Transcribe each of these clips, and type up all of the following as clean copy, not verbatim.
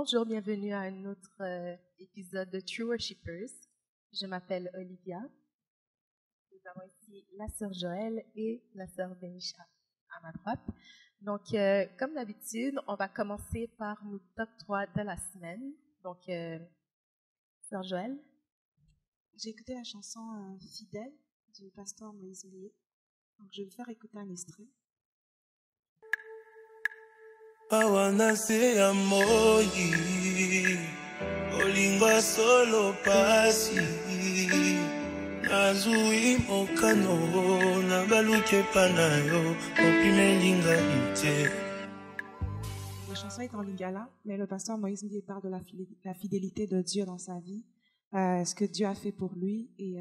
Bonjour, bienvenue à un autre épisode de True Worshippers. Je m'appelle Olivia. Nous avons ici la sœur Joëlle et la sœur Benisha à ma droite. Donc, comme d'habitude, on va commencer par nos top 3 de la semaine. Donc, sœur Joëlle. J'ai écouté la chanson Fidèle du pasteur Moïse Millier. Donc, je vais vous faire écouter un extrait. Awanase amoi olingwa solo pasi nazui mokano na baluke panayo opimelinga ite. La chanson est en lingala, mais le pasteur Moïse Millier parle de la fidélité de Dieu dans sa vie, ce que Dieu a fait pour lui et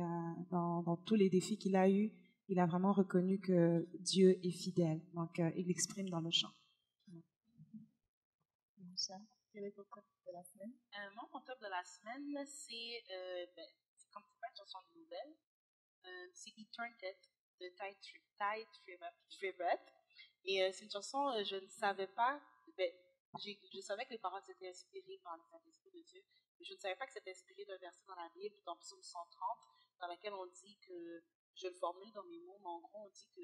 dans tous les défis qu'il a eus, il a vraiment reconnu que Dieu est fidèle. Donc, il l'exprime dans le chant. Quel est ton top de la semaine? Moi, mon top de la semaine, c'est comme c'est pas une chanson nouvelle, c'est Eternity de Ty Tribbett. Et c'est une chanson, je ne savais pas, je savais que les paroles étaient inspirées par le Saint-Esprit de Dieu, mais je ne savais pas que c'était inspiré d'un verset dans la Bible, dans Psaume 130, dans lequel on dit que, je le formule dans mes mots, mais en gros, on dit que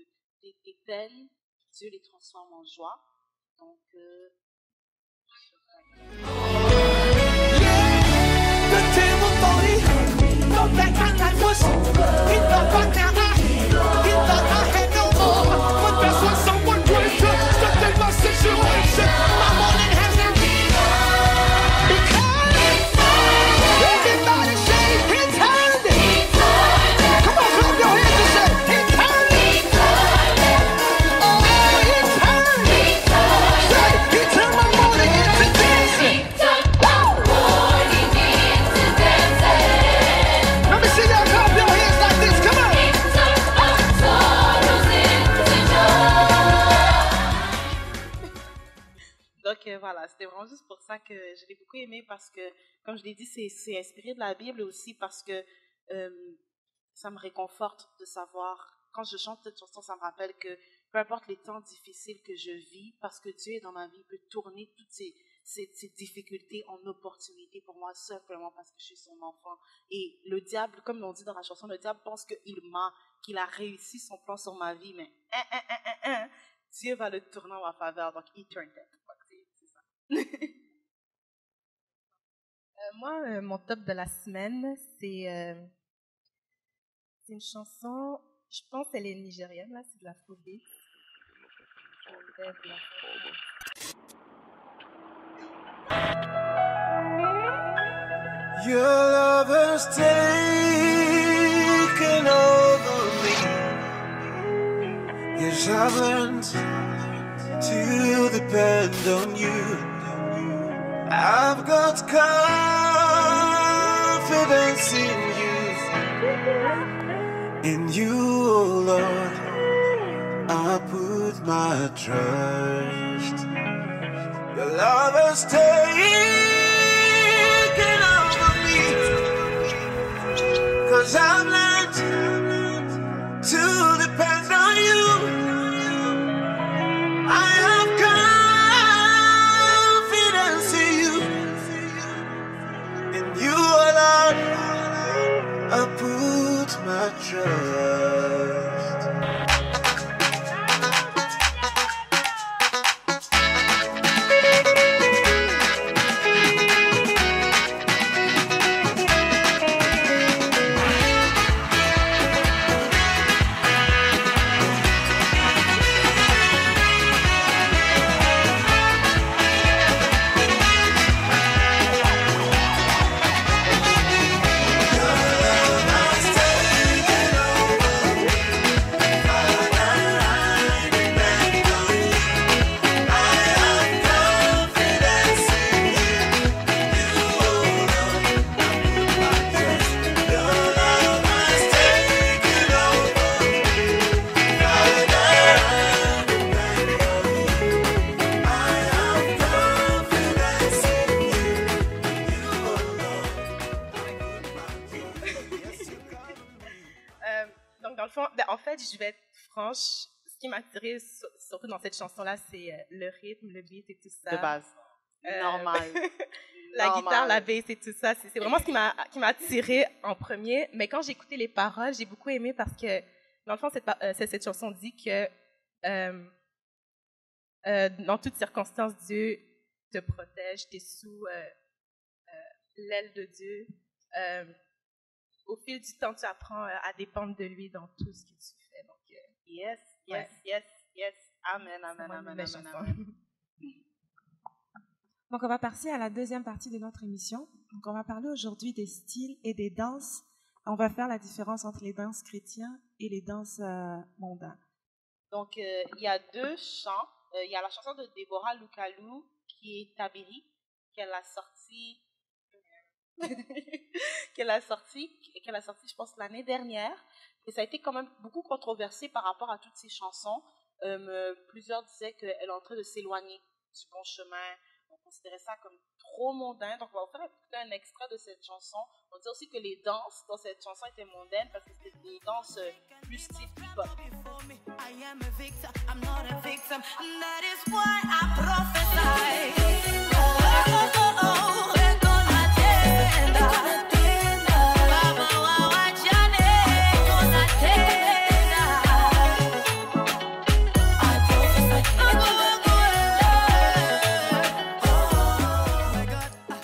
tes peines, Dieu les transforme en joie. Donc, voilà, c'était vraiment juste pour ça que je l'ai beaucoup aimé parce que, comme je l'ai dit, c'est inspiré de la Bible aussi parce que ça me réconforte de savoir, quand je chante cette chanson, ça me rappelle que peu importe les temps difficiles que je vis, parce que Dieu est dans ma vie, peut tourner toutes ces difficultés en opportunités pour moi, simplement parce que je suis son enfant. Et le diable, comme on dit dans la chanson, le diable pense qu'il a réussi son plan sur ma vie, mais Dieu va le tourner en ma faveur, donc Eternity. Moi, mon top de la semaine, c'est une chanson, je pense qu'elle est nigérienne, là, c'est de l'afrobeat. Your love has taken over me. Yes, I've learned to depend on you. I've got confidence in you, oh Lord. I put my trust. Your love has taken over me. 'Cause I've learned to depend on you. I have confidence in you. In you, oh Lord, I put my trust. En fait, je vais être franche. Ce qui m'a attiré surtout dans cette chanson-là, c'est le rythme, le beat et tout ça. De base. Normal. La Normal. guitare, la bass et tout ça, c'est vraiment ce qui m'a attirée en premier. Mais quand j'ai écouté les paroles, j'ai beaucoup aimé parce que, dans le fond, cette chanson dit que dans toutes circonstances, Dieu te protège, tu es sous l'aile de Dieu. Au fil du temps, tu apprends à dépendre de lui dans tout ce que tu fais. Donc, Yes, yes, Ouais. yes, yes. Amen, c'est amen, moi, amen, ma amen, chanson. amen. Donc, on va passer à la deuxième partie de notre émission. Donc, on va parler aujourd'hui des styles et des danses. On va faire la différence entre les danses chrétiennes et les danses mondaines. Donc, il y a deux chants. Il y a la chanson de Deborah Lukalou qui est Tabiri, qu'elle a sortie, je pense, l'année dernière. Et ça a été quand même beaucoup controversé par rapport à toutes ces chansons. Plusieurs disaient qu'elle est en train de s'éloigner du bon chemin. On considérait ça comme trop mondain. Donc, on va vous faire écouter un extrait de cette chanson. On dit aussi que les danses dans cette chanson étaient mondaines parce que c'était des danses plus style hip-hop. I am a victim, I'm not a victim. That is why I prophesy. We're gonna tenda. Baba wawajane, gonna tenda. I prophesy.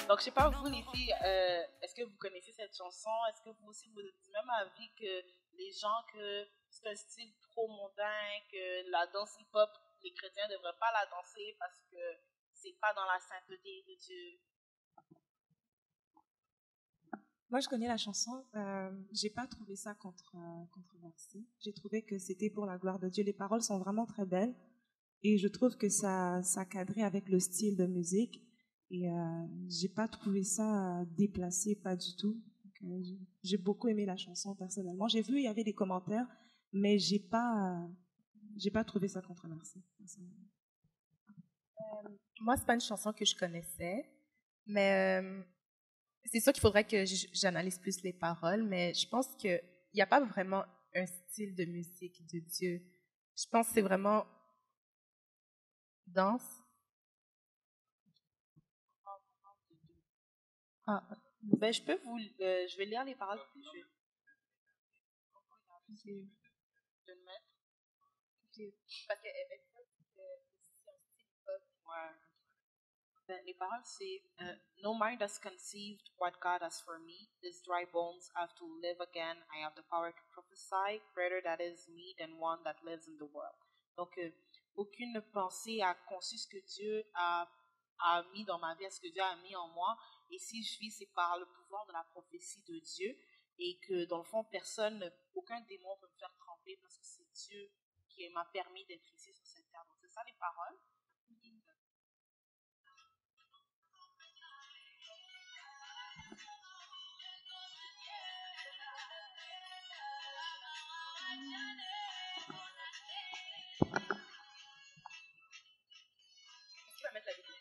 Donc, je sais pas, vous les filles, est-ce que vous connaissez cette chanson? Est-ce que vous aussi, vous êtes du même avis que les gens que c'est un style trop mondain, que la danse hip-hop, les chrétiens ne devraient pas la danser parce que c'est pas dans la sainteté de Dieu? Moi, je connais la chanson. J'ai pas trouvé ça controversé. J'ai trouvé que c'était pour la gloire de Dieu. Les paroles sont vraiment très belles et je trouve que ça cadrait avec le style de musique. Et j'ai pas trouvé ça déplacé, pas du tout. Donc, j'ai beaucoup aimé la chanson personnellement. J'ai vu il y avait des commentaires, mais j'ai pas trouvé ça controversé. Personnellement. moi, c'est pas une chanson que je connaissais, mais c'est sûr qu'il faudrait que j'analyse plus les paroles, mais je pense qu'il n'y a pas vraiment un style de musique de Dieu. Je pense que c'est vraiment danse. Ah, Ben, je vais lire les paroles puis je vais le mettre. parce que c'est un style pop. Ouais. Ben, les paroles, c'est No mind has conceived what God has for me. These dry bones have to live again. I have the power to prophesy. Greater that is me than one that lives in the world. Donc, aucune pensée a conçu ce que Dieu a mis dans ma vie, ce que Dieu a mis en moi. Et si je vis, c'est par le pouvoir de la prophétie de Dieu. Et que, dans le fond, aucun démon peut me faire trembler parce que c'est Dieu qui m'a permis d'être ici sur cette terre. Donc, c'est ça les paroles. Tu vas mettre la vidéo.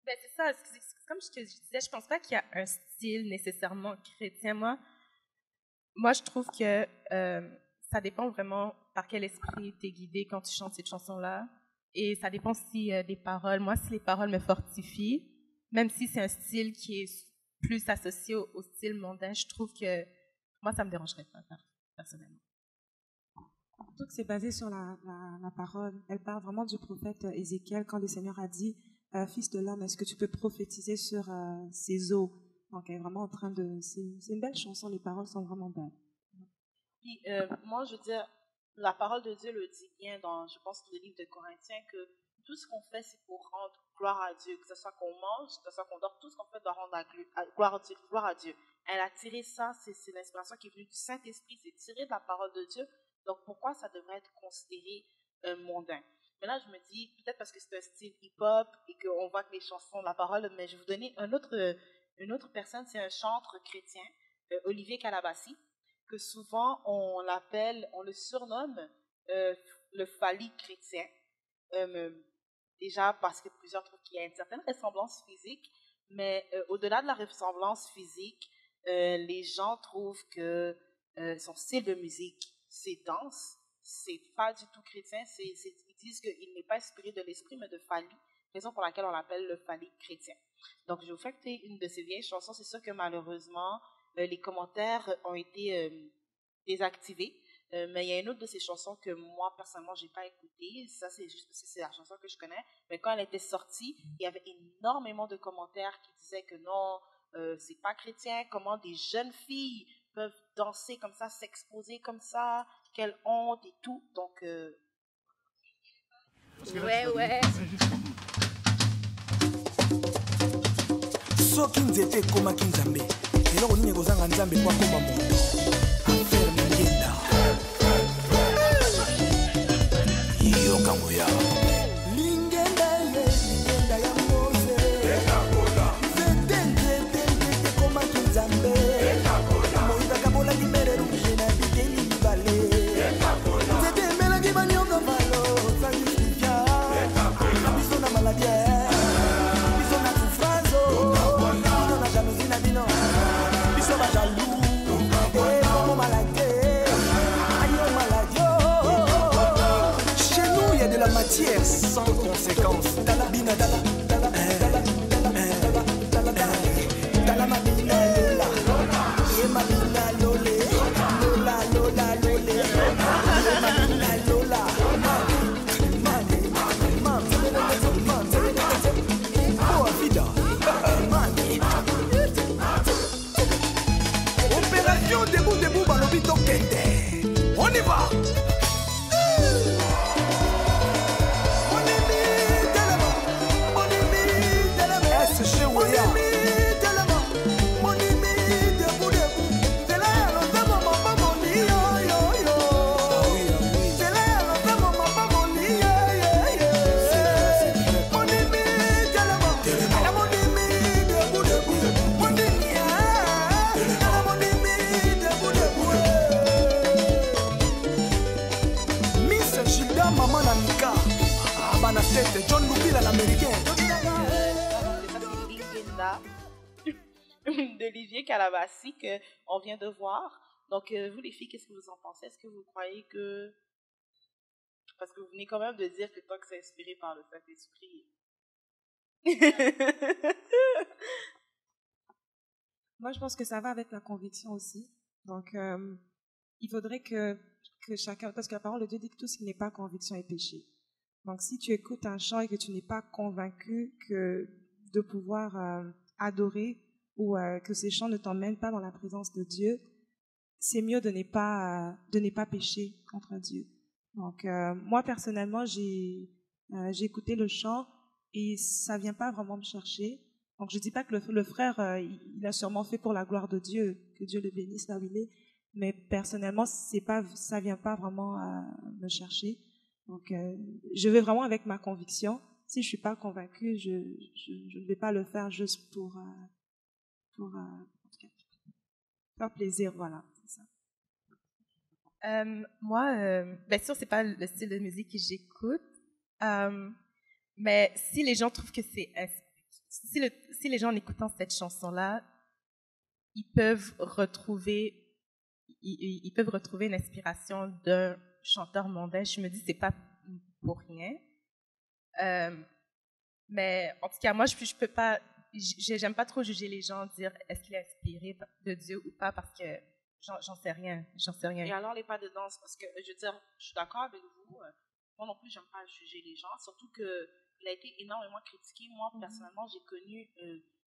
Ben, c'est ça, comme je te disais, je pense pas qu'il y a un style nécessairement chrétien. Moi, je trouve que ça dépend vraiment par quel esprit tu es guidé quand tu chantes cette chanson-là. Et ça dépend aussi des paroles. Moi, si les paroles me fortifient, même si c'est un style qui est plus associé au style mondain, je trouve que moi, ça me dérangerait pas, personnellement. Surtout que c'est basé sur la parole. Elle parle vraiment du prophète Ézéchiel quand le Seigneur a dit Fils de l'homme, est-ce que tu peux prophétiser sur ces eaux? Donc, elle est vraiment en train de. C'est une belle chanson, les paroles sont vraiment belles. Puis, moi, je veux dire, la parole de Dieu le dit bien dans, je pense, le livre de Corinthiens, que tout ce qu'on fait, c'est pour rendre gloire à Dieu. Que ce soit qu'on mange, que ce soit qu'on dort, tout ce qu'on fait doit rendre gloire à Dieu. Elle a tiré ça, c'est l'inspiration qui est venue du Saint-Esprit, c'est tiré de la parole de Dieu. Donc, pourquoi ça devrait être considéré mondain? Mais là, je me dis, peut-être parce que c'est un style hip-hop et qu'on voit que les chansons, la parole, mais je vais vous donner une autre personne, c'est un chanteur chrétien, Olivier Calabassi, que souvent on le surnomme le phallique chrétien. Déjà parce que plusieurs trouvent qu'il y a une certaine ressemblance physique, mais au-delà de la ressemblance physique, les gens trouvent que son style de musique, c'est dense, c'est pas du tout chrétien, ils disent qu'il n'est pas inspiré de l'esprit, mais de Fali, raison pour laquelle on l'appelle le Fali chrétien. Donc, je vais vous faire écouter une de ces vieilles chansons. C'est sûr que malheureusement, les commentaires ont été désactivés. Mais il y a une autre de ces chansons que moi, personnellement, j'ai pas écoutée. Ça, c'est juste parce que c'est la chanson que je connais. Mais quand elle était sortie, il y avait énormément de commentaires qui disaient que non, c'est pas chrétien. Comment des jeunes filles peuvent danser comme ça, s'exposer comme ça, quelle honte et tout. Donc, Ouais. soki nzete ekomaki nzambe eloko nini ekozanga nzambe po akoma moto afere mingenda yokango ya lingenda ye lingenda ya mose nzete ekomaki nzambe moyibaka bolaki mere rouge na biteli mibale nzete emelaki banyoka malo sangisija biso na maladie matière sans conséquence. Dala bina dala dala dala dala dala mamina lola. Ye mamina lole. Lola lola lole. Ye mamina lola. Opération debout balobito kende. On y va. John Lupila l'américain. D'Olivier Calabassi qu'on vient de voir. Donc, vous les filles, qu'est-ce que vous en pensez? Est-ce que vous croyez que... Parce que vous venez quand même de dire que toi, que c'est inspiré par le Saint-Esprit. Moi, je pense que ça va avec la conviction aussi. Donc, il faudrait que chacun... Parce que la parole de Dieu dit que tout ce qui n'est pas conviction est péché. Donc, si tu écoutes un chant et que tu n'es pas convaincu que de pouvoir adorer ou que ces chants ne t'emmènent pas dans la présence de Dieu, c'est mieux de ne pas pécher contre Dieu. Donc, moi, personnellement, j'ai écouté le chant et ça vient pas vraiment me chercher. Donc, je dis pas que le frère, il a sûrement fait pour la gloire de Dieu, que Dieu le bénisse là où il est, mais personnellement, ça vient pas vraiment me chercher. Donc, je vais vraiment avec ma conviction. Si je suis pas convaincue, je ne vais pas le faire juste pour faire plaisir, voilà. C'est ça. Moi, bien sûr, c'est pas le style de musique que j'écoute, mais si les gens trouvent que si les gens en écoutant cette chanson-là, ils peuvent retrouver une inspiration d'un chanteur mondain, je me dis c'est pas pour rien. Mais en tout cas, moi, je peux pas, j'aime pas trop juger les gens, dire est-ce qu'il est inspiré de Dieu ou pas, parce que j'en sais rien. Et alors, les pas de danse, parce que, je veux dire, je suis d'accord avec vous, moi non plus, j'aime pas juger les gens, surtout qu'il a été énormément critiqué. Moi, personnellement, j'ai connu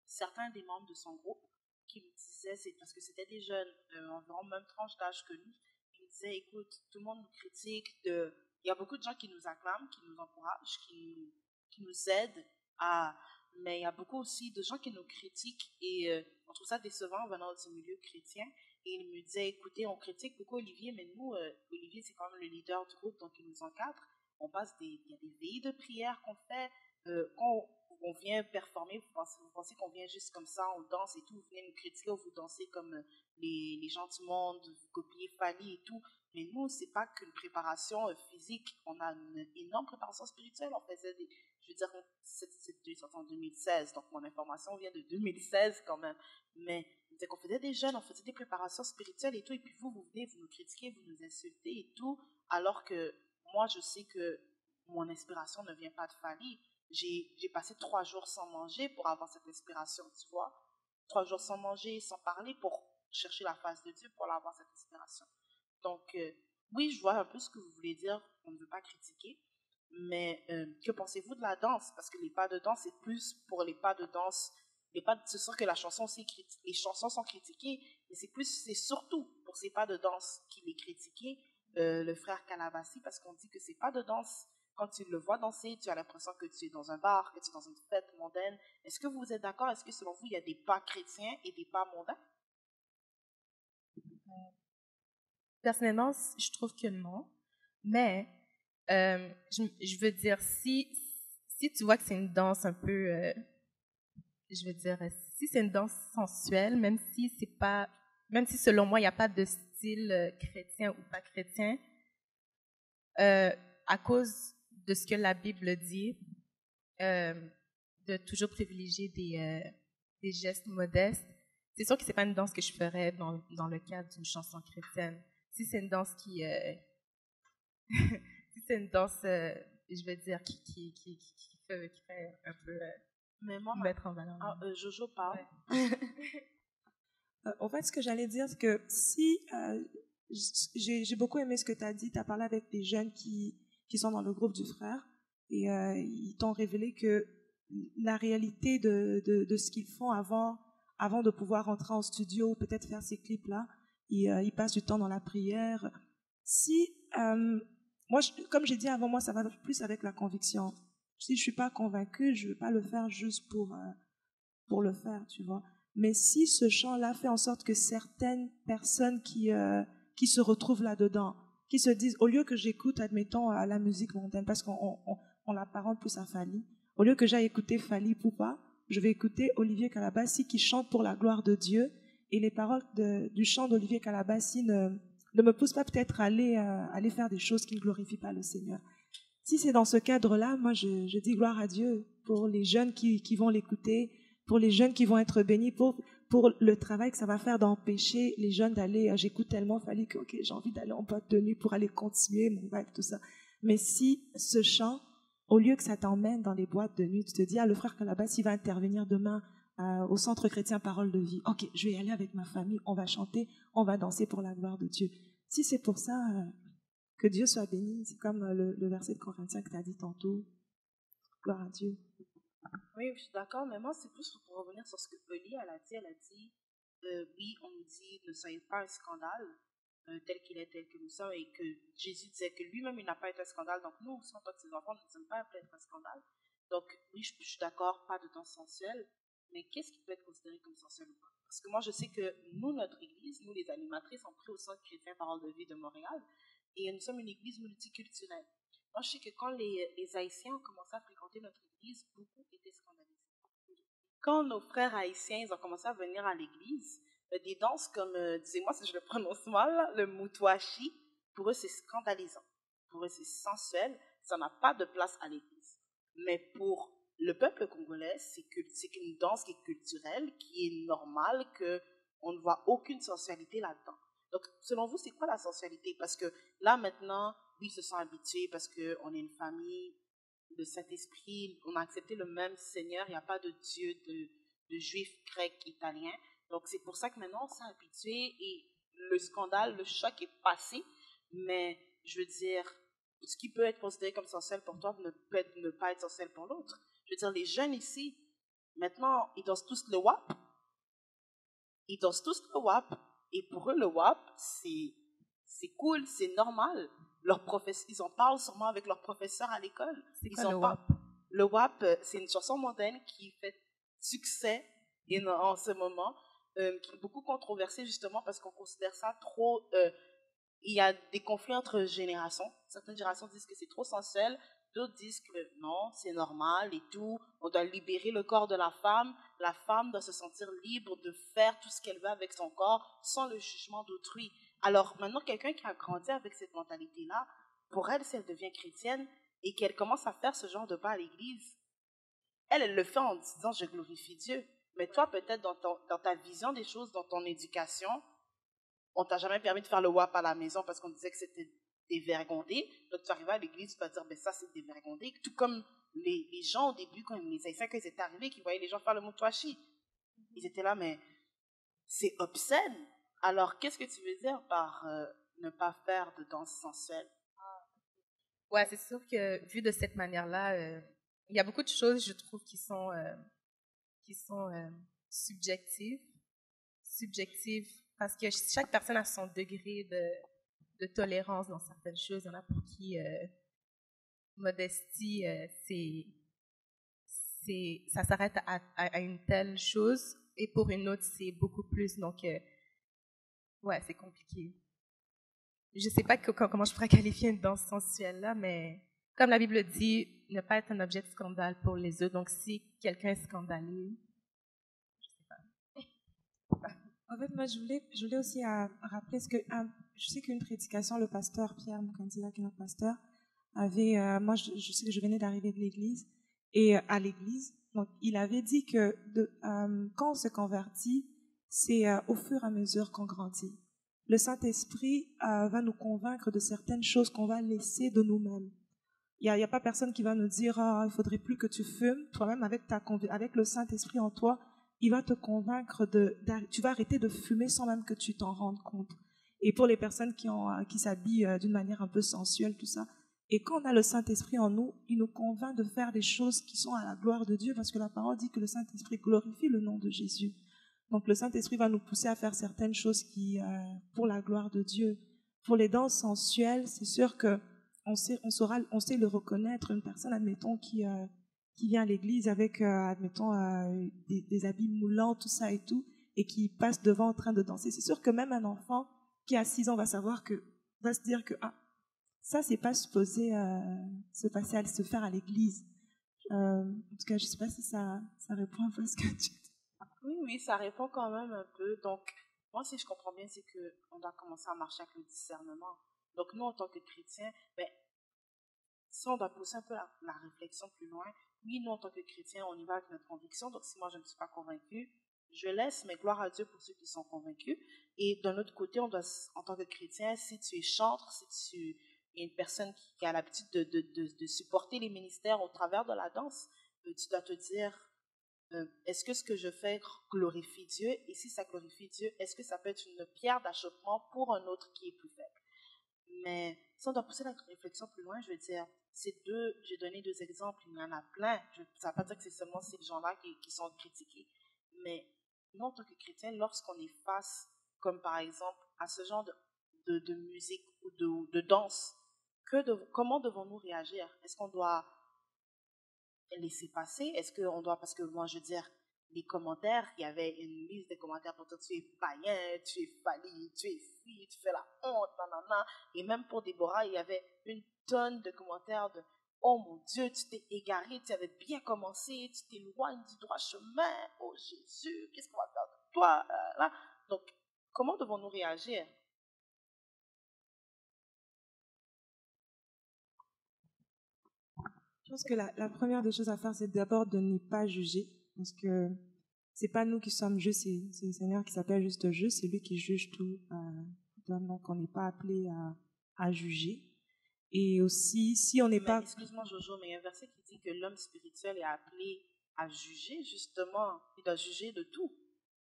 certains des membres de son groupe qui me disaient, c'est parce que c'était des jeunes, environ même tranche d'âge que nous, ils me disaient, écoute, tout le monde nous critique, il y a beaucoup de gens qui nous acclament, qui nous encouragent, qui nous aident mais il y a beaucoup aussi de gens qui nous critiquent et on trouve ça décevant venant du milieu chrétien. Et il me disait, écoutez, on critique beaucoup Olivier, mais nous, Olivier, c'est quand même le leader du groupe, donc il nous encadre. Il y a des veilles de prière qu'on fait. Quand on vient performer, vous pensez qu'on vient juste comme ça, on danse et tout, vous venez nous critiquer, vous dansez comme les gens du monde, vous copiez Fanny et tout. Mais nous, c'est pas qu'une préparation physique, on a une énorme préparation spirituelle. Je veux dire, c'était sorti en 2016, donc mon information vient de 2016 quand même. Mais qu'on faisait des jeûnes, on faisait des préparations spirituelles et tout, et puis vous venez, vous nous critiquez, vous nous insultez et tout, alors que moi, je sais que mon inspiration ne vient pas de Fally. J'ai passé 3 jours sans manger pour avoir cette inspiration, tu vois. 3 jours sans manger, sans parler, pour chercher la face de Dieu, pour avoir cette inspiration. Donc, oui, je vois un peu ce que vous voulez dire, on ne veut pas critiquer, mais que pensez-vous de la danse? Parce que les pas de danse, c'est plus pour les pas de danse. C'est sûr que la chanson aussi, les chansons sont critiquées, mais c'est surtout pour ces pas de danse qu'il est critiqué, le frère Calabassi, parce qu'on dit que ces pas de danse, quand tu le vois danser, tu as l'impression que tu es dans un bar, que tu es dans une fête mondaine. Est-ce que vous êtes d'accord? Est-ce que selon vous, il y a des pas chrétiens et des pas mondains? Personnellement, je trouve que non. Mais je veux dire, si tu vois que c'est une danse un peu, je veux dire, si c'est une danse sensuelle, même si selon moi il n'y a pas de style chrétien ou pas chrétien, à cause de ce que la Bible dit, de toujours privilégier des gestes modestes, c'est sûr que c'est pas une danse que je ferais dans le cadre d'une chanson chrétienne. Si c'est une danse qui si c'est une danse, je veux dire, qui fait un peu mais moi, mettre en valeur. Jojo parle. Ouais. En fait, ce que j'allais dire, c'est que si j'ai beaucoup aimé ce que tu as dit, tu as parlé avec des jeunes qui sont dans le groupe du frère et ils t'ont révélé que la réalité de ce qu'ils font avant de pouvoir entrer en studio, peut-être faire ces clips-là, ils passent du temps dans la prière. Si moi, comme j'ai dit avant, moi, ça va plus avec la conviction. Si je suis pas convaincue, je vais pas le faire juste pour le faire, tu vois. Mais si ce chant-là fait en sorte que certaines personnes qui se retrouvent là-dedans, qui se disent, au lieu que j'écoute, admettons, à la musique mondaine, parce qu'on l'apparente plus à Fally, au lieu que j'aille écouter Fally Poupa, je vais écouter Olivier Calabassi qui chante pour la gloire de Dieu, et les paroles du chant d'Olivier Calabassi ne me pousse pas peut-être à aller faire des choses qui ne glorifient pas le Seigneur. Si c'est dans ce cadre-là, moi je dis gloire à Dieu pour les jeunes qui vont l'écouter, pour les jeunes qui vont être bénis, pour le travail que ça va faire d'empêcher les jeunes d'aller, j'écoute tellement Fally que okay, j'ai envie d'aller en boîte de nuit pour aller continuer mon vibe, tout ça. Mais si ce chant, au lieu que ça t'emmène dans les boîtes de nuit, tu te dis, le frère Calabassi va intervenir demain au Centre chrétien Parole de Vie. Ok, je vais y aller avec ma famille, on va chanter, on va danser pour la gloire de Dieu. Si c'est pour ça, que Dieu soit béni, c'est comme le verset de Corinthiens que tu as dit tantôt. Gloire à Dieu. Oui, je suis d'accord, mais moi, c'est plus pour revenir sur ce que Oli, elle a dit, oui, on nous dit, ne soyez pas un scandale, tel qu'il est, tel que nous sommes, et que Jésus disait que lui-même, il n'a pas été un scandale, donc nous aussi, en tant que ses enfants, nous ne sommes pas appelés à être un scandale. Donc, oui, je suis d'accord, pas de danse sensuelle, mais qu'est-ce qui peut être considéré comme sensuel ou pas? Parce que moi, je sais que nous, notre église, nous, les animatrices, on prie au Centre chrétien Parole de Vie de Montréal, et nous sommes une église multiculturelle. Moi, je sais que quand les Haïtiens ont commencé à fréquenter notre église, beaucoup étaient scandalisés. Quand nos frères haïtiens ils ont commencé à venir à l'église, des danses comme, disez-moi si je le prononce mal, le moutouachi, pour eux, c'est scandalisant. Pour eux, c'est sensuel. Ça n'a pas de place à l'église. Mais pour le peuple congolais, c'est une danse qui est culturelle, qui est normale, qu'on ne voit aucune sensualité là-dedans. Donc, selon vous, c'est quoi la sensualité? Parce que là, maintenant, oui, ils se sont habitués parce qu'on est une famille, le Saint-Esprit, on a accepté le même Seigneur, il n'y a pas de Dieu de juif, grec, italien. Donc, c'est pour ça que maintenant, on s'est habitué et le scandale, le choc est passé. Mais, je veux dire, ce qui peut être considéré comme sensuel pour toi peut ne pas être sensuel pour l'autre. Je veux dire, les jeunes ici, maintenant, ils dansent tous le WAP. Ils dansent tous le WAP. Et pour eux, le WAP, c'est cool, c'est normal. Ils en parlent sûrement avec leurs professeurs à l'école. C'est quoi le WAP? Le WAP, c'est une chanson mondaine qui fait succès en ce moment, qui est beaucoup controversée justement parce qu'on considère ça trop... il y a des conflits entre générations. Certaines générations disent que c'est trop sensuel, d'autres disent que non, c'est normal et tout. On doit libérer le corps de la femme. La femme doit se sentir libre de faire tout ce qu'elle veut avec son corps sans le jugement d'autrui. Alors maintenant, quelqu'un qui a grandi avec cette mentalité-là, pour elle, si elle devient chrétienne, et qu'elle commence à faire ce genre de pas à l'église, elle le fait en disant je glorifie Dieu. Mais toi, peut-être dans ta vision des choses, dans ton éducation, on t'a jamais permis de faire le WAP à la maison parce qu'on disait que c'était dévergondé. Donc tu arrives à l'église, tu vas dire ben ça c'est dévergondé. Tout comme les gens au début, quand les Haïtiens, quand ils étaient arrivés, qu'ils voyaient les gens faire le mutwashi, ils étaient là, mais c'est obscène. Alors qu'est-ce que tu veux dire par ne pas faire de danse sensuelle? Ouais, c'est sûr que vu de cette manière-là, il y a beaucoup de choses, je trouve, qui sont subjectives parce que chaque personne a son degré de tolérance dans certaines choses. Il y en a pour qui modestie, ça s'arrête à une telle chose, et pour une autre, c'est beaucoup plus. Donc, ouais, c'est compliqué. Je ne sais pas comment je pourrais qualifier une danse sensuelle là, mais comme la Bible dit, ne pas être un objet de scandale pour les autres. Donc, si quelqu'un est scandaleux, je sais pas. En fait, moi, je voulais aussi rappeler ce que je sais qu'une prédication, le pasteur Pierre Mukandila, qui est notre pasteur, avait. Moi, je sais que je venais d'arriver de l'église et à l'église, donc il avait dit que quand on se convertit, c'est au fur et à mesure qu'on grandit. Le Saint-Esprit va nous convaincre de certaines choses qu'on va laisser de nous-mêmes. Il y a pas personne qui va nous dire il faudrait plus que tu fumes. Toi-même, avec le Saint-Esprit en toi, il va te convaincre tu vas arrêter de fumer sans même que tu t'en rendes compte. Et pour les personnes qui s'habillent d'une manière un peu sensuelle, tout ça. Et quand on a le Saint-Esprit en nous, il nous convainc de faire des choses qui sont à la gloire de Dieu, parce que la parole dit que le Saint-Esprit glorifie le nom de Jésus. Donc le Saint-Esprit va nous pousser à faire certaines choses pour la gloire de Dieu. Pour les danses sensuelles, c'est sûr que on sait le reconnaître. Une personne, admettons, qui vient à l'église avec, admettons, des habits moulants, tout ça et tout, et qui passe devant en train de danser. C'est sûr que même un enfant qui a 6 ans va se dire que ça, c'est pas supposé se faire à l'église. En tout cas, je sais pas si ça répond un peu à ce que tu dis. Oui, ça répond quand même un peu. Donc, moi, si je comprends bien, c'est qu'on doit commencer à marcher avec le discernement. Donc, nous, en tant que chrétiens, si on doit pousser un peu la réflexion plus loin, oui, nous, en tant que chrétiens, on y va avec notre conviction. Donc, si moi, je ne suis pas convaincue, je laisse, mais gloire à Dieu pour ceux qui sont convaincus. Et d'un autre côté, on doit, en tant que chrétien, si tu es chantre, si tu es une personne qui a l'habitude de supporter les ministères au travers de la danse, tu dois te dire, est-ce que ce que je fais glorifie Dieu? Et si ça glorifie Dieu, est-ce que ça peut être une pierre d'achoppement pour un autre qui est plus faible? Mais si on doit pousser la réflexion plus loin, je veux dire, j'ai donné 2 exemples, il y en a plein. Ça ne veut pas dire que c'est seulement ces gens-là qui sont critiqués. Mais nous, en tant que chrétiens, lorsqu'on est face, comme par exemple, à ce genre de musique ou de danse, comment devons-nous réagir? Est-ce qu'on doit laisser passer? Est-ce qu'on doit, parce que moi, je veux dire, les commentaires, il y avait une liste de commentaires pour dire tu es païen, tu es falli, tu es fille, tu fais la honte, nanana. Et même pour Déborah, il y avait une tonne de commentaires de oh mon Dieu, tu t'es égaré, tu avais bien commencé, tu t'éloignes du droit chemin, oh Jésus, qu'est-ce qu'on va faire de toi? Là. Donc, comment devons-nous réagir? Je pense que la première des choses à faire, c'est d'abord de ne pas juger, parce que c'est pas nous qui sommes justes, c'est le Seigneur qui s'appelle juste juste, c'est lui qui juge tout. Donc on n'est pas appelé à juger. Et aussi, si on n'est pas... Excuse-moi Jojo, mais il y a un verset qui dit que l'homme spirituel est appelé à juger, justement. Il doit juger de tout.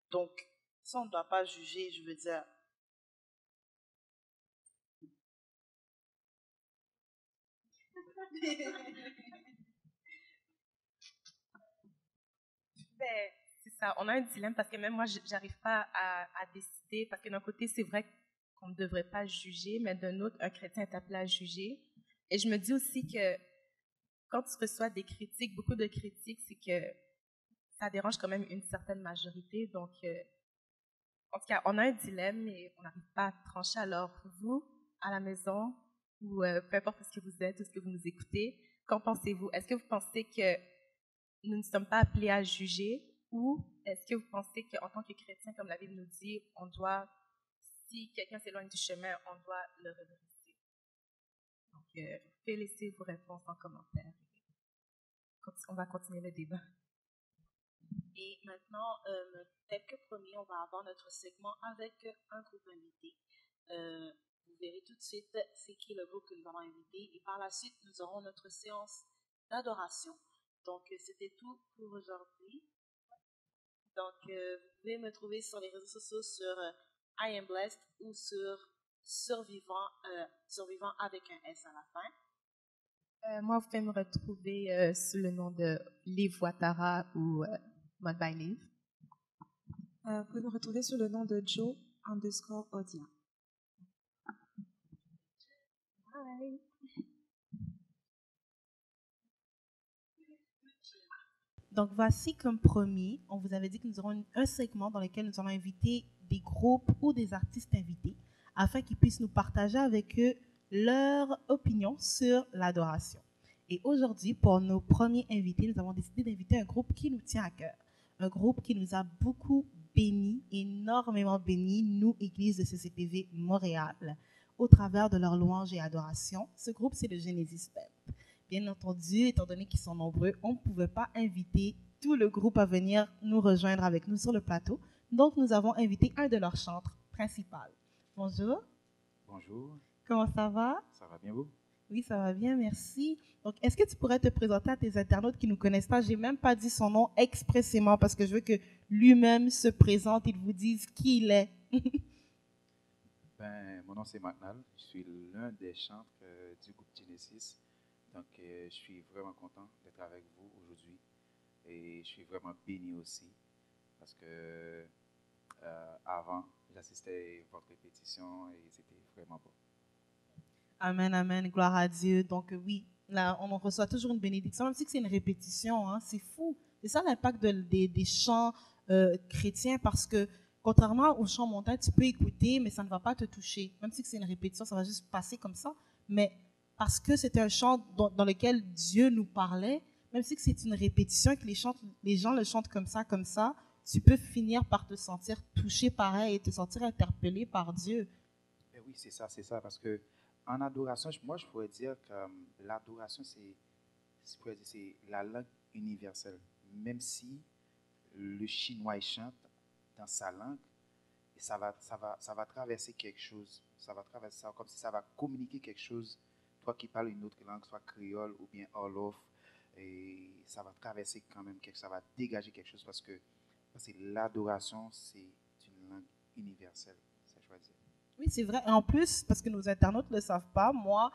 Donc, si on ne doit pas juger, je veux dire... C'est ça, on a un dilemme parce que même moi, j'arrive pas à décider, parce que d'un côté, c'est vrai qu'on ne devrait pas juger, mais d'un autre, un chrétien est appelé à juger. Et je me dis aussi que quand tu reçois des critiques, beaucoup de critiques, c'est que ça dérange quand même une certaine majorité. Donc, en tout cas, on a un dilemme et on n'arrive pas à trancher. Alors, vous, à la maison, ou peu importe ce que vous êtes, ou ce que vous nous écoutez, qu'en pensez-vous? Est-ce que vous pensez que nous ne sommes pas appelés à juger, ou est-ce que vous pensez qu'en tant que chrétien, comme la Bible nous dit, on doit, si quelqu'un s'éloigne du chemin, on doit le redresser? Donc, vous pouvez laisser vos réponses en commentaire. On va continuer le débat. Et maintenant, tel que promis, on va avoir notre segment avec un groupe invité. Vous verrez tout de suite c'est qui le groupe que nous allons inviter. Et par la suite, nous aurons notre séance d'adoration. Donc, c'était tout pour aujourd'hui. Donc, vous pouvez me trouver sur les réseaux sociaux sur I Am Blessed ou sur Survivant avec un S à la fin. Moi, vous pouvez me retrouver sous le nom de Liv Ouattara ou Mode by Liv. Vous pouvez me retrouver sur le nom de Joe_Odia. Bye. Donc, voici comme promis, on vous avait dit que nous aurons un segment dans lequel nous allons inviter des groupes ou des artistes invités afin qu'ils puissent nous partager avec eux leur opinion sur l'adoration. Et aujourd'hui, pour nos premiers invités, nous avons décidé d'inviter un groupe qui nous tient à cœur. Un groupe qui nous a beaucoup bénis, énormément bénis, nous, Église de CCPV Montréal, au travers de leur louange et adoration. Ce groupe, c'est le Genesis Band. Bien entendu, étant donné qu'ils sont nombreux, on ne pouvait pas inviter tout le groupe à venir nous rejoindre avec nous sur le plateau. Donc, nous avons invité un de leurs chantres principaux. Bonjour. Bonjour. Comment ça va? Ça va bien, vous? Oui, ça va bien, merci. Donc, est-ce que tu pourrais te présenter à tes internautes qui ne nous connaissent pas? Je n'ai même pas dit son nom expressément parce que je veux que lui-même se présente et vous dise qui il est. Mon nom c'est Macnal. Je suis l'un des chantres du groupe Genesis. Donc, je suis vraiment content d'être avec vous aujourd'hui. Et je suis vraiment béni aussi parce que avant, j'assistais à votre répétition et c'était vraiment bon. Amen, amen, gloire à Dieu. Donc oui, là, on reçoit toujours une bénédiction, même si c'est une répétition, hein, c'est fou. C'est ça l'impact des chants chrétiens, parce que contrairement aux chants montagne, tu peux écouter, mais ça ne va pas te toucher. Même si c'est une répétition, ça va juste passer comme ça. Mais parce que c'était un chant dans lequel Dieu nous parlait, même si c'est une répétition, que les gens le chantent comme ça, tu peux finir par te sentir touché pareil et te sentir interpellé par Dieu. Et oui, c'est ça, parce que en adoration, moi je pourrais dire que l'adoration c'est la langue universelle. Même si le chinois il chante dans sa langue, et ça va traverser quelque chose. Ça va traverser ça comme si ça va communiquer quelque chose. Toi qui parles une autre langue, soit créole ou bien wolof, et ça va traverser quand même quelque chose, ça va dégager quelque chose parce que l'adoration, c'est une langue universelle, ça je veux dire. Oui, c'est vrai. Et en plus, parce que nos internautes ne le savent pas, moi,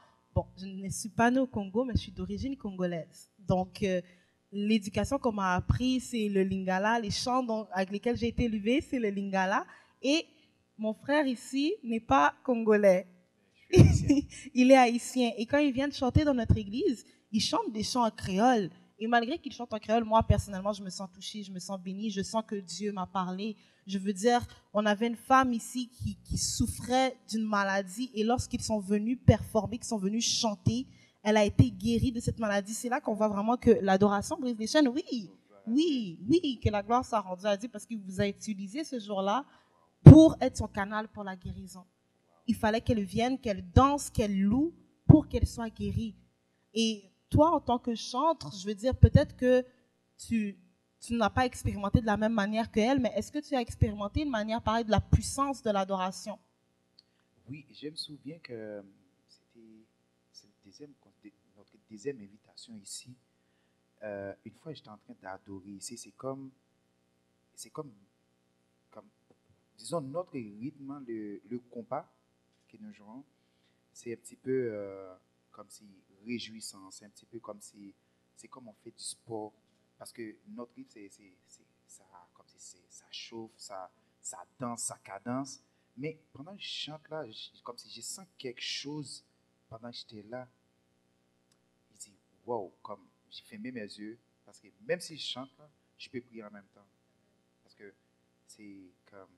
je ne suis pas née au Congo, mais je suis d'origine congolaise. Donc, l'éducation qu'on m'a appris, c'est le lingala. Les chants avec lesquels j'ai été élevée, c'est le lingala. Et mon frère ici n'est pas congolais. Il est haïtien. Et quand il vient de chanter dans notre église, il chante des chants en créole. Et malgré qu'il chante en créole, moi, personnellement, je me sens touchée, je me sens bénie, je sens que Dieu m'a parlé. Je veux dire, on avait une femme ici qui souffrait d'une maladie et lorsqu'ils sont venus performer, qu'ils sont venus chanter, elle a été guérie de cette maladie. C'est là qu'on voit vraiment que l'adoration brise les chaînes. Oui, que la gloire soit rendue à Dieu parce qu'il vous a utilisé ce jour-là pour être son canal pour la guérison. Il fallait qu'elle vienne, qu'elle danse, qu'elle loue pour qu'elle soit guérie. Et toi, en tant que chantre, je veux dire, peut-être que tu n'as pas expérimenté de la même manière qu'elle, mais est-ce que tu as expérimenté une manière pareille de la puissance de l'adoration? Oui, je me souviens que c'était notre deuxième invitation ici. Une fois, j'étais en train d'adorer ici. C'est comme, disons, notre rythme, le compas que nous jouons, c'est un petit peu comme si réjouissant, c'est un petit peu comme si, c'est comme on fait du sport, parce que notre rythme, ça, comme si ça chauffe, ça danse, ça cadence, mais pendant que je chante là, comme si je sens quelque chose pendant que j'étais là, je dis, wow, comme j'ai fermé mes yeux, parce que même si je chante là, je peux prier en même temps, parce que c'est comme,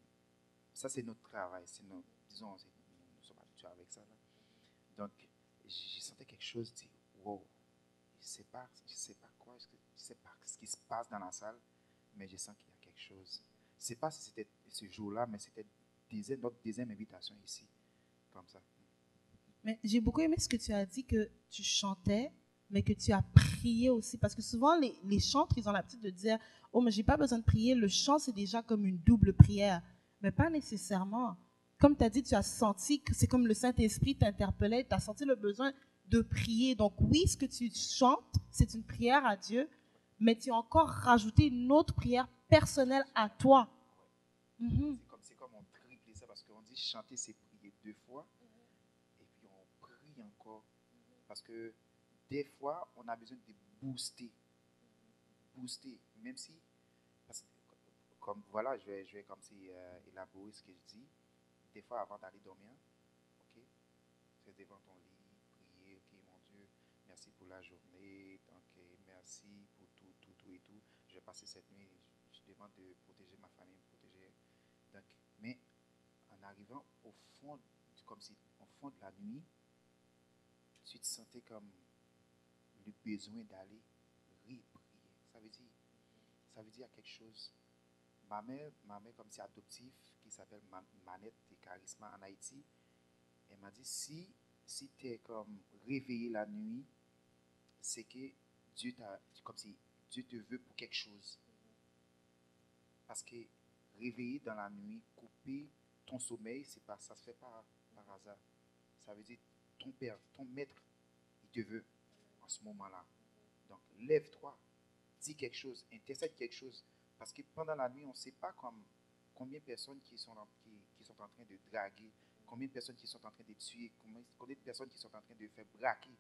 ça c'est notre travail, disons, nous sommes habitués avec ça là. Donc, j'ai senti quelque chose, je dis, wow, je sais pas quoi, je sais pas ce qui se passe dans la salle, mais je sens qu'il y a quelque chose. Je sais pas si c'était ce jour-là, mais c'était notre deuxième invitation ici, comme ça. Mais j'ai beaucoup aimé ce que tu as dit, que tu chantais, mais que tu as prié aussi. Parce que souvent, les chantres, ils ont l'habitude de dire, oh, mais j'ai pas besoin de prier. Le chant, c'est déjà comme une double prière. Mais pas nécessairement. Comme tu as dit, tu as senti que c'est comme le Saint-Esprit t'interpellait, tu as senti le besoin de prier. Donc oui, ce que tu chantes, c'est une prière à Dieu, mais tu as encore rajouté une autre prière personnelle à toi. Mhm. C'est comme on triple ça parce qu'on dit chanter, c'est prier 2 fois. Et puis on prie encore. Parce que des fois, on a besoin de booster. Booster. Même si, parce que, comme voilà, je vais comme si élaborer ce que je dis. Des fois, avant d'aller dormir, ok, c'est devant ton lit, prier, ok, mon Dieu, merci pour la journée, donc merci pour tout et tout. Je vais passer cette nuit, je demande de protéger ma famille, me protéger. Donc, mais en arrivant au fond, comme si au fond de la nuit, tu te sentais comme le besoin d'aller prier. Ça veut dire quelque chose. Ma mère comme si adoptive, qui s'appelle Manette et Charisma en Haïti, elle m'a dit, si tu es comme réveillé la nuit, c'est que Dieu comme si Dieu te veut pour quelque chose. Parce que réveiller dans la nuit, couper ton sommeil, ça se fait pas par hasard. Ça veut dire ton père, ton maître, il te veut en ce moment-là. Donc lève-toi, dis quelque chose, intercède quelque chose. Parce que pendant la nuit, on ne sait pas combien de personnes qui sont en train de draguer, combien de personnes qui sont en train de tuer, combien de personnes qui sont en train de faire braquer.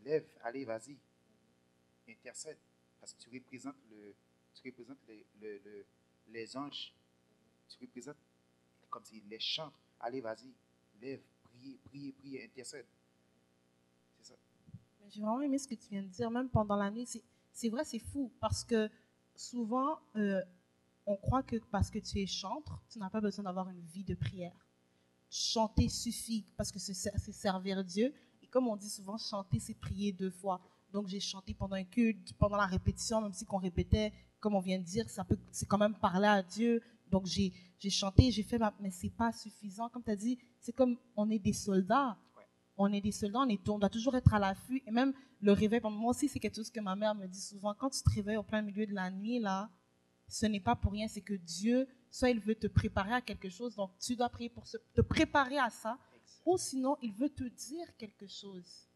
Lève, allez, vas-y, intercède. Parce que tu représentes les anges. Tu représentes comme si les chantres. Allez, vas-y, lève, priez, intercède. C'est ça. J'ai vraiment aimé ce que tu viens de dire, même pendant la nuit. C'est vrai, c'est fou, parce que souvent, on croit que parce que tu es chantre, tu n'as pas besoin d'avoir une vie de prière. Chanter suffit, parce que c'est servir Dieu. Et comme on dit souvent, chanter, c'est prier 2 fois. Donc, j'ai chanté pendant un culte, pendant la répétition, même si qu'on répétait, comme on vient de dire, c'est quand même parler à Dieu. Donc, j'ai chanté, j'ai fait, mais c'est pas suffisant. Comme tu as dit, c'est comme on est des soldats. On est des soldats, on doit toujours être à l'affût. Et même le réveil, pour moi aussi, c'est quelque chose que ma mère me dit souvent. Quand tu te réveilles au plein milieu de la nuit, là, ce n'est pas pour rien, c'est que Dieu, soit il veut te préparer à quelque chose, donc tu dois prier pour te préparer à ça, ou sinon, il veut te dire quelque chose.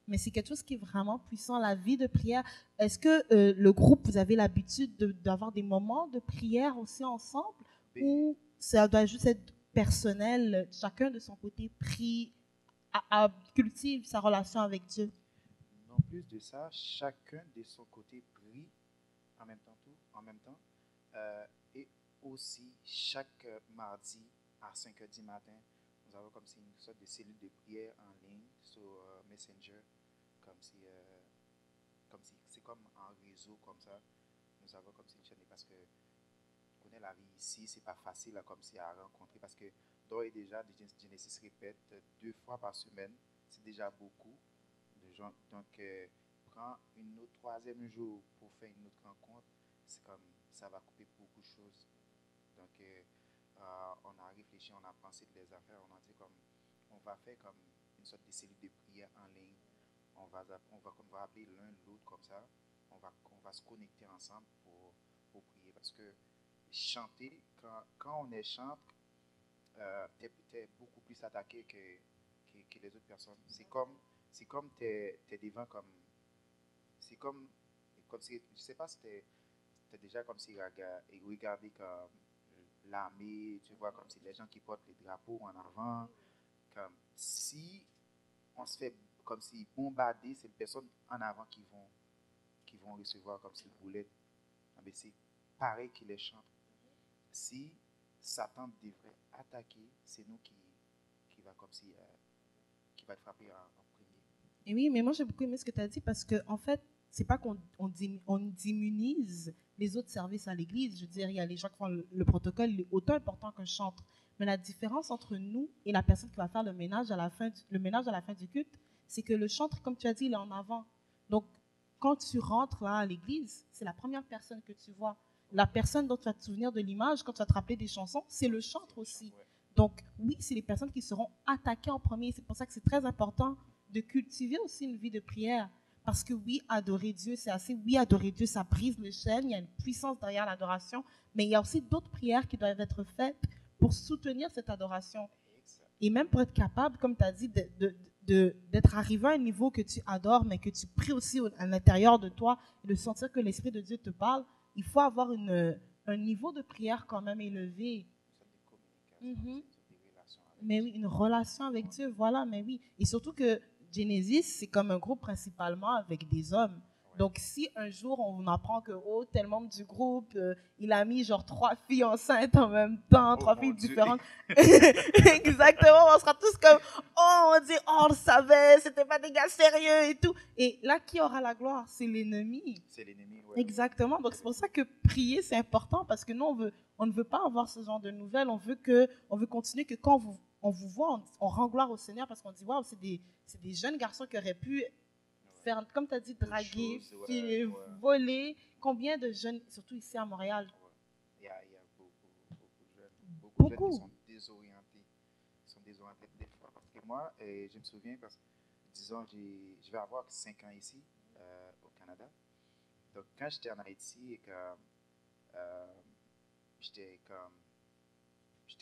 Mais c'est quelque chose qui est vraiment puissant, la vie de prière. Est-ce que le groupe, vous avez l'habitude d'avoir des moments de prière aussi ensemble, ou ça doit juste être personnel, chacun de son côté prie, cultive sa relation avec Dieu? Non plus de ça, chacun de son côté prie en même temps. Et aussi, chaque mardi à 5h du matin, nous avons comme si une sorte de cellule de prière en ligne sur Messenger, comme si c'est comme un réseau comme ça. Nous avons comme si une chaîne, parce que on connaît la vie ici, c'est pas facile là, comme si à rencontrer, parce que d'ores et déjà, Genesis répète 2 fois par semaine, c'est déjà beaucoup de gens. Donc, prends une autre 3e jour pour faire une autre rencontre, c'est comme ça va couper beaucoup de choses. Donc, on a réfléchi, on a pensé de les affaires, on a dit comme on va faire comme une sorte de cellule de prière en ligne. On va appeler l'un l'autre comme ça. On va se connecter ensemble pour prier, parce que chanter, quand on est chantre, t'es beaucoup plus attaqué que les autres personnes. C'est comme t'es devant comme, c'est comme si, je sais pas si t'es déjà comme si regardé comme l'armée, tu vois, comme si les gens qui portent les drapeaux en avant, comme si on se fait comme si bombarder, c'est les personnes en avant qui vont recevoir comme si boulettes. Mais c'est pareil que les chantres. Si Satan devrait attaquer, c'est nous qui va comme si qui va frapper en premier. Et oui, mais moi j'ai beaucoup aimé ce que tu as dit, parce que en fait, c'est pas qu'on immunise les autres services à l'église. Je veux dire, il y a les gens qui font le protocole, il est autant important qu'un chantre. Mais la différence entre nous et la personne qui va faire le ménage à la fin du culte, c'est que le chantre, comme tu as dit, il est en avant. Donc, quand tu rentres là à l'église, c'est la première personne que tu vois. La personne dont tu vas te souvenir de l'image, quand tu vas te rappeler des chansons, c'est le chantre aussi. Donc, oui, c'est les personnes qui seront attaquées en premier. C'est pour ça que c'est très important de cultiver aussi une vie de prière. Parce que oui, adorer Dieu, c'est assez. Oui, adorer Dieu, ça brise les chaînes. Il y a une puissance derrière l'adoration. Mais il y a aussi d'autres prières qui doivent être faites pour soutenir cette adoration. Et même pour être capable, comme tu as dit, d'être arrivé à un niveau que tu adores, mais que tu pries aussi à l'intérieur de toi, et de sentir que l'Esprit de Dieu te parle, il faut avoir un niveau de prière quand même élevé. Mhm. Mais oui, une relation avec Dieu, voilà, mais oui. Et surtout que Genesis, c'est comme un groupe principalement avec des hommes. Donc, si un jour on apprend que tel membre du groupe, il a mis genre 3 filles enceintes en même temps, 3 filles différentes, exactement, on sera tous comme, on dit, on le savait, c'était pas des gars sérieux et tout. Et là, qui aura la gloire? C'est l'ennemi. C'est l'ennemi, ouais. Exactement. Donc, c'est pour ça que prier, c'est important parce que nous, on ne veut pas avoir ce genre de nouvelles. On veut continuer que quand on vous voit, on rend gloire au Seigneur parce qu'on dit, waouh, c'est des jeunes garçons qui auraient pu faire, comme tu as dit, draguer, filer, voler. Combien de jeunes, surtout ici à Montréal? Il y a beaucoup de jeunes qui sont désorientés. Ils sont désorientés des fois. Parce que moi, je me souviens, parce que, disons, je vais avoir 5 ans ici, au Canada. Donc, quand j'étais en Haïti et que j'étais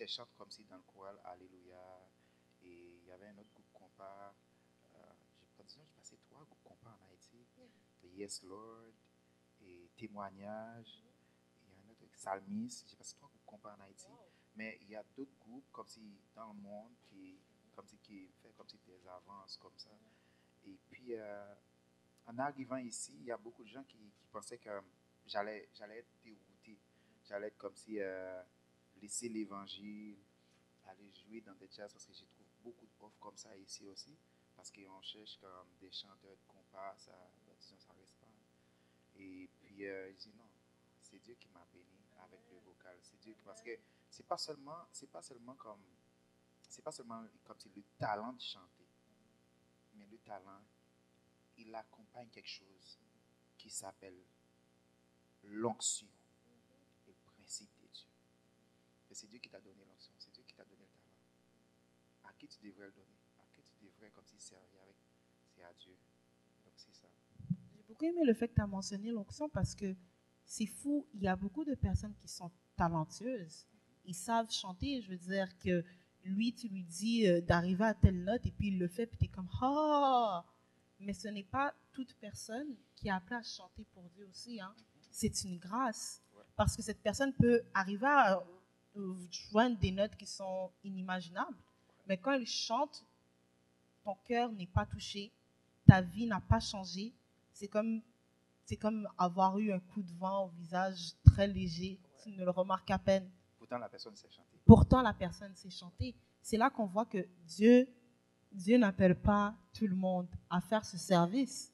chante comme si dans le choral Alléluia, et il y avait un autre groupe compas. Disons, j'ai passé 3 groupes compas en Haïti. Yes Lord, et Témoignage, et un autre Salmis. J'ai passé 3 groupes compas en Haïti. Mais il y a d'autres groupes comme si dans le monde qui fait comme si des avances comme ça. Et puis, en arrivant ici, il y a beaucoup de gens qui pensaient que j'allais être dérouté. J'allais être comme si laisser l'évangile, aller jouer dans des jazz, parce que je trouve beaucoup d'offres comme ça ici aussi, parce qu'on cherche comme des chanteurs de compas, disons, ça reste pas. Et puis, je dis non, c'est Dieu qui m'a béni avec le vocal. C'est Dieu, parce que c'est pas seulement comme si le talent de chanter, mais le talent, il accompagne quelque chose qui s'appelle l'onction, le principe de Dieu. Et c'est Dieu qui t'a donné l'onction, c'est Dieu qui t'a donné le talent. À qui tu devrais le donner? À qui tu devrais comme si servir avec? C'est à Dieu. Donc c'est ça. J'ai beaucoup aimé le fait que tu as mentionné l'onction parce que c'est fou, il y a beaucoup de personnes qui sont talentueuses. Ils savent chanter, je veux dire que lui, tu lui dis d'arriver à telle note et puis il le fait, puis tu es comme « Ah! » Mais ce n'est pas toute personne qui est appelée à chanter pour Dieu aussi. Hein. C'est une grâce. Parce que cette personne peut arriver à joindre des notes qui sont inimaginables. Mais quand elle chante, ton cœur n'est pas touché, ta vie n'a pas changé. C'est comme avoir eu un coup de vent au visage très léger. Tu ne le remarques à peine. Pourtant, la personne sait chanter. Pourtant, la personne sait chanter. C'est là qu'on voit que Dieu n'appelle pas tout le monde à faire ce service.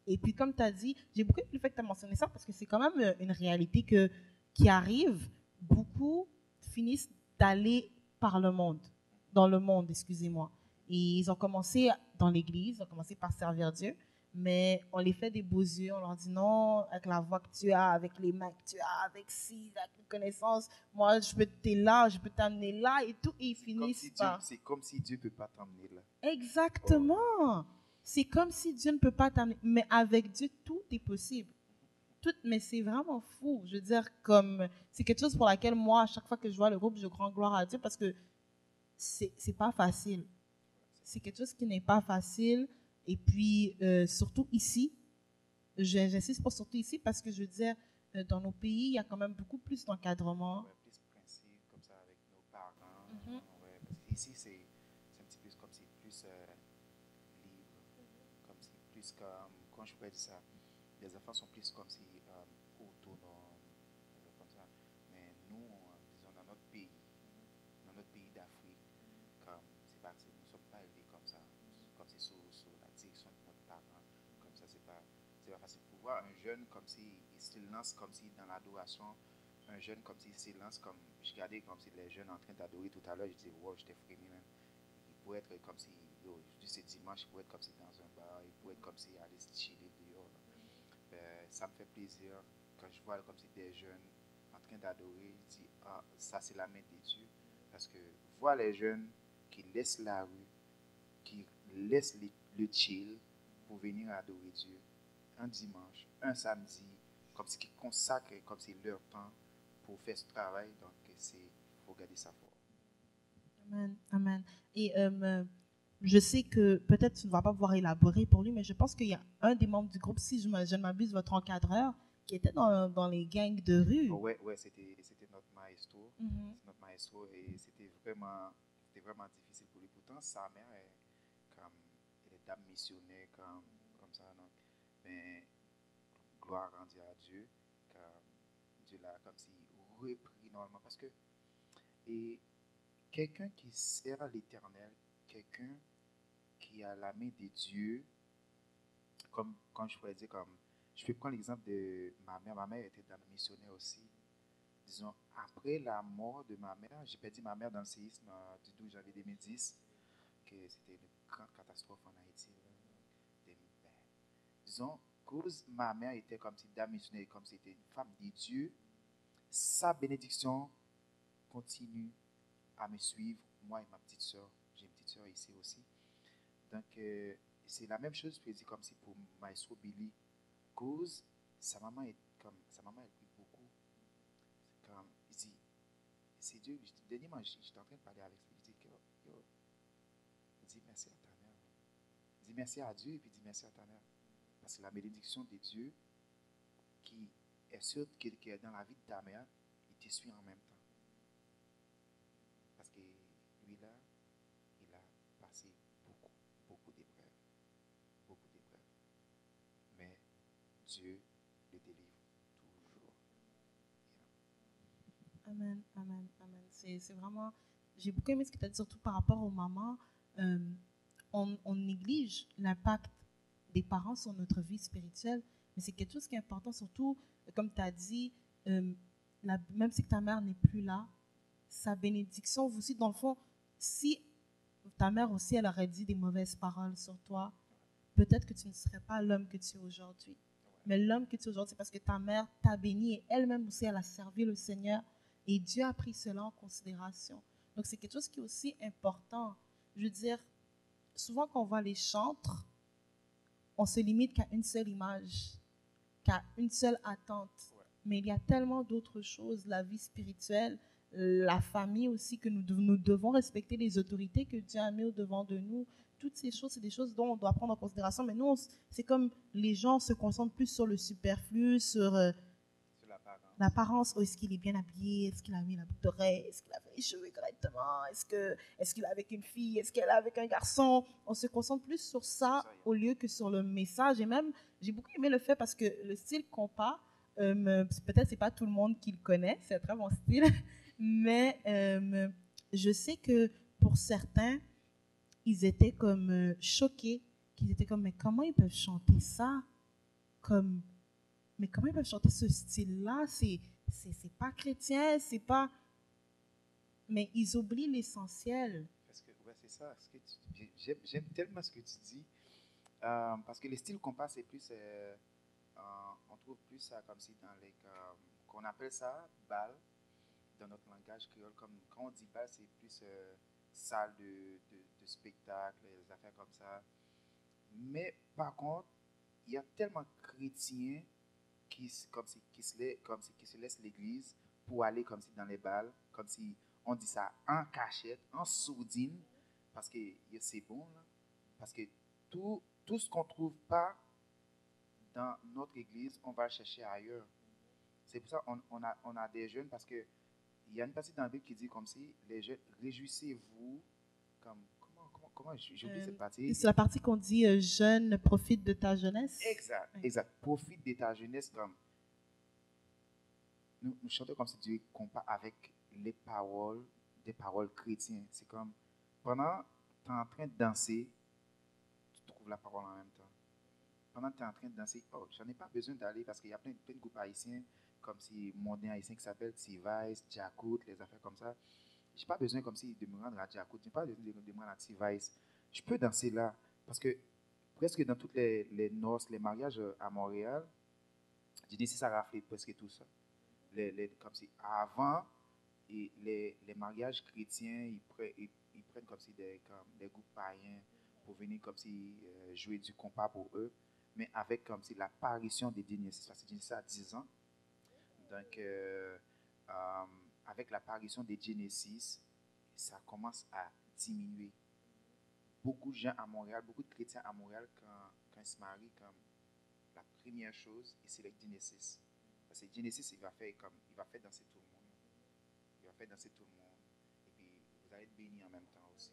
Et puis, comme tu as dit, j'ai beaucoup aimé le fait que tu as mentionné ça parce que c'est quand même une réalité qui arrive. Beaucoup finissent d'aller dans le monde, excusez-moi. Et ils ont commencé dans l'église, ils ont commencé par servir Dieu, mais on les fait des beaux yeux, on leur dit non, avec la voix que tu as, avec les mains que tu as, avec les connaissances, moi je peux t'aider là, je peux t'amener là et tout, et ils finissent par... C'est comme si Dieu ne peut pas t'emmener là. Exactement. Oh. C'est comme si Dieu ne peut pas t'amener, mais avec Dieu, tout est possible. Mais c'est vraiment fou. Je veux dire, c'est quelque chose pour laquelle moi, à chaque fois que je vois le groupe, je rends gloire à Dieu parce que c'est pas facile. C'est quelque chose qui n'est pas facile. Et puis, surtout ici, j'insiste pour surtout ici parce que je veux dire, dans nos pays, il y a quand même beaucoup plus d'encadrement. Ouais, plus de principes comme ça avec nos parents. Ouais, parce qu'ici, c'est un petit peu comme si plus libre. Comme si plus comme, quand je pourrais dire ça, les enfants sont plus comme si autonomes, comme ça. Mais nous, disons, dans notre pays d'Afrique, comme c'est pas, nous ne sommes pas élevés comme ça, comme si sous la direction de notre parent, comme ça, c'est pas facile pour voir un jeune comme si il se lance comme si dans l'adoration, un jeune comme s'il se lance comme, je regardais comme si les jeunes en train d'adorer tout à l'heure, je disais, wow, j'étais frémi même. Il pourrait être comme si, c'est dimanche, il pourrait être comme si dans un bar, il pourrait être comme si aller se chiller dehors. Ça me fait plaisir quand je vois comme si des jeunes en train d'adorer, je dis, ah, ça c'est la main de Dieu. Parce que voir les jeunes qui laissent la rue, qui laissent le chill pour venir adorer Dieu un dimanche, un samedi, comme si qui consacrent comme c'est leur temps pour faire ce travail, donc il faut garder ça fort. Amen, amen. Et je sais que peut-être tu ne vas pas pouvoir élaborer pour lui, mais je pense qu'il y a un des membres du groupe, si je ne m'abuse, votre encadreur, qui était dans les gangs de rue. Oh, ouais, c'était notre maestro. Mhm. C'est notre maestro et c'était vraiment difficile pour lui. Pourtant, sa mère est comme, elle est dame missionnaire comme ça. Donc, mais gloire rendue à Dieu, comme Dieu l'a comme si repris normalement. Parce que et quelqu'un qui sert l'Éternel, quelqu'un qui a la main de Dieu, comme quand je pourrais dire, comme je peux prendre l'exemple de ma mère. Ma mère était dame missionnaire aussi. Disons, après la mort de ma mère, j'ai perdu ma mère dans le séisme du 12 janvier 2010, que c'était une grande catastrophe en Haïti. Disons, cause ma mère était comme si dame missionnaire, comme si c'était une femme de Dieu, sa bénédiction continue à me suivre, moi et ma petite soeur. J'ai une petite soeur ici aussi. Donc, c'est la même chose, je peux dire, comme si pour Maestro Billy, cause sa maman elle prie beaucoup. Comme, il dit, c'est Dieu. Dernièrement, j'étais en train de parler avec lui. Il dit, dis merci à ta mère. Dis merci à Dieu et puis dis merci à ta mère. Parce que la bénédiction de Dieu qui est dans la vie de ta mère, il te suit en même temps. Parce que lui là, il a passé beaucoup d'épreuves. Beaucoup d'épreuves. Mais Dieu le délivre toujours. Amen, amen, amen. C'est vraiment, j'ai beaucoup aimé ce que tu as dit, surtout par rapport aux mamans. On néglige l'impact des parents sur notre vie spirituelle, mais c'est quelque chose qui est important, surtout, comme tu as dit, même si ta mère n'est plus là, sa bénédiction, vous aussi, dans le fond, si ta mère aussi, elle aurait dit des mauvaises paroles sur toi, peut-être que tu ne serais pas l'homme que tu es aujourd'hui. Mais l'homme que tu es aujourd'hui, c'est parce que ta mère t'a béni et elle-même aussi, elle a servi le Seigneur et Dieu a pris cela en considération. Donc, c'est quelque chose qui est aussi important. Je veux dire, souvent quand on voit les chantres, on se limite qu'à une seule image, qu'à une seule attente. Mais il y a tellement d'autres choses, la vie spirituelle, la famille aussi, que nous devons respecter les autorités que Dieu a mis au devant de nous. Toutes ces choses, c'est des choses dont on doit prendre en considération. Mais nous, c'est comme les gens se concentrent plus sur le superflu, sur l'apparence. Oh, est-ce qu'il est bien habillé? Est-ce qu'il a mis la boucle d'oreille? Est-ce qu'il a fait les cheveux correctement? Est-ce qu'il est avec une fille? Est-ce qu'elle est avec un garçon? On se concentre plus sur ça au lieu que sur le message. Et même, j'ai beaucoup aimé le fait parce que le style compas, peut-être c'est pas tout le monde qui le connaît, c'est un très bon style, mais je sais que pour certains, ils étaient comme choqués, qu'ils étaient comme, mais comment ils peuvent chanter ça? Mais comment ils peuvent chanter ce style-là? C'est pas chrétien, c'est pas... Mais ils oublient l'essentiel. Parce que, ouais, c'est ça. J'aime tellement ce que tu dis. Parce que le style compas, c'est plus... on trouve plus ça comme si dans les... qu'on appelle ça bal, dans notre langage créole. Comme, quand on dit bal, c'est plus salle de spectacle, des affaires comme ça. Mais par contre, il y a tellement de chrétiens qui se laissent l'église pour aller comme si dans les bals, comme si on dit ça en cachette, en sourdine, parce que c'est bon là, parce que tout ce qu'on ne trouve pas dans notre église, on va le chercher ailleurs. C'est pour ça qu'on a des jeunes, parce que il y a une partie dans la Bible qui dit comme si les jeunes, réjouissez-vous, comme comment j'ai oublié cette partie. C'est la partie qu'on dit jeune, profite de ta jeunesse. Exact, oui. Exact. Profite de ta jeunesse. Comme nous chantons comme si Dieu compare avec des paroles chrétiennes. C'est comme pendant que tu es en train de danser, tu trouves la parole en même temps. Pendant que tu es en train de danser, j'en ai pas besoin d'aller parce qu'il y a plein de groupes haïtiens, comme si mondial haïtien qui s'appelle T-Vice, Djakout, les affaires comme ça. Je n'ai pas besoin comme si de me rendre à Djakout, je n'ai pas besoin de me rendre à T-Vice. Je peux danser là parce que presque dans toutes les noces, les mariages à Montréal, Genesis a raflé presque tout ça. Comme si avant, et les mariages chrétiens, ils prennent comme si comme des groupes païens pour venir comme si jouer du compas pour eux, mais avec comme si l'apparition de Genesis, parce que Genesis a 10 ans. Donc, avec l'apparition de Genesis, ça commence à diminuer. Beaucoup de gens à Montréal, beaucoup de chrétiens à Montréal, quand ils se marient, comme la première chose, ils sélectent Genesis. Parce que Genesis, il va faire danser tout le monde. Il va faire danser tout le monde. Et puis, vous allez être bénis en même temps aussi.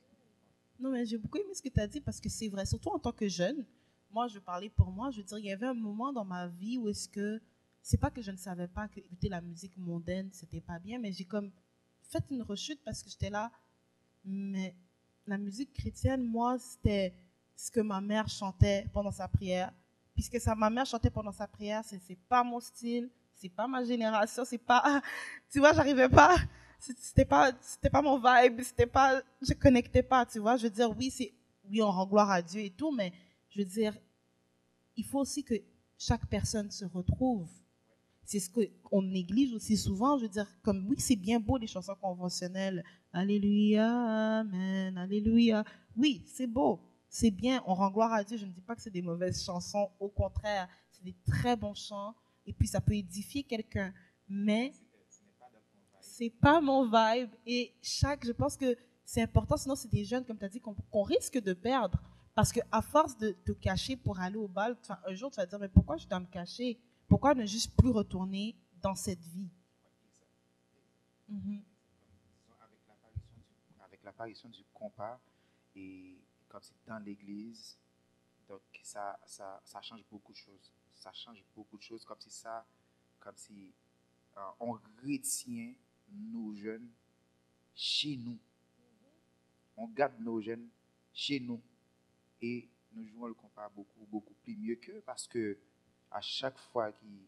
Non, mais j'ai beaucoup aimé ce que tu as dit parce que c'est vrai, surtout en tant que jeune. Moi, je parlais pour moi, je veux dire, il y avait un moment dans ma vie où est-ce que, c'est pas que je ne savais pas que écouter la musique mondaine, c'était pas bien, mais j'ai comme fait une rechute parce que j'étais là, mais la musique chrétienne, moi, c'était ce que ma mère chantait pendant sa prière. Puisque ma mère chantait pendant sa prière, c'est pas mon style, c'est pas ma génération, c'est pas, tu vois, j'arrivais pas, c'était pas mon vibe, je connectais pas, tu vois. Je veux dire, oui, on rend gloire à Dieu et tout, mais je veux dire, il faut aussi que chaque personne se retrouve. C'est ce qu'on néglige aussi souvent. Je veux dire, comme oui, c'est bien beau les chansons conventionnelles. Alléluia, Amen, Alléluia. Oui, c'est beau, c'est bien, on rend gloire à Dieu. Je ne dis pas que c'est des mauvaises chansons, au contraire, c'est des très bons chants. Et puis ça peut édifier quelqu'un. Mais c'est pas mon vibe. Et je pense que c'est important, sinon c'est des jeunes, comme tu as dit, qu'on risque de perdre. Parce qu'à force de te cacher pour aller au bal, un jour tu vas te dire, mais pourquoi je dois me cacher? Pourquoi ne juste plus retourner dans cette vie? Mm-hmm. Avec l'apparition du compas et comme c'est dans l'église, donc ça change beaucoup de choses. Ça change beaucoup de choses, comme si on retient nos jeunes chez nous. On garde nos jeunes chez nous et nous jouons le compas beaucoup plus mieux qu'eux parce que à chaque fois qu'il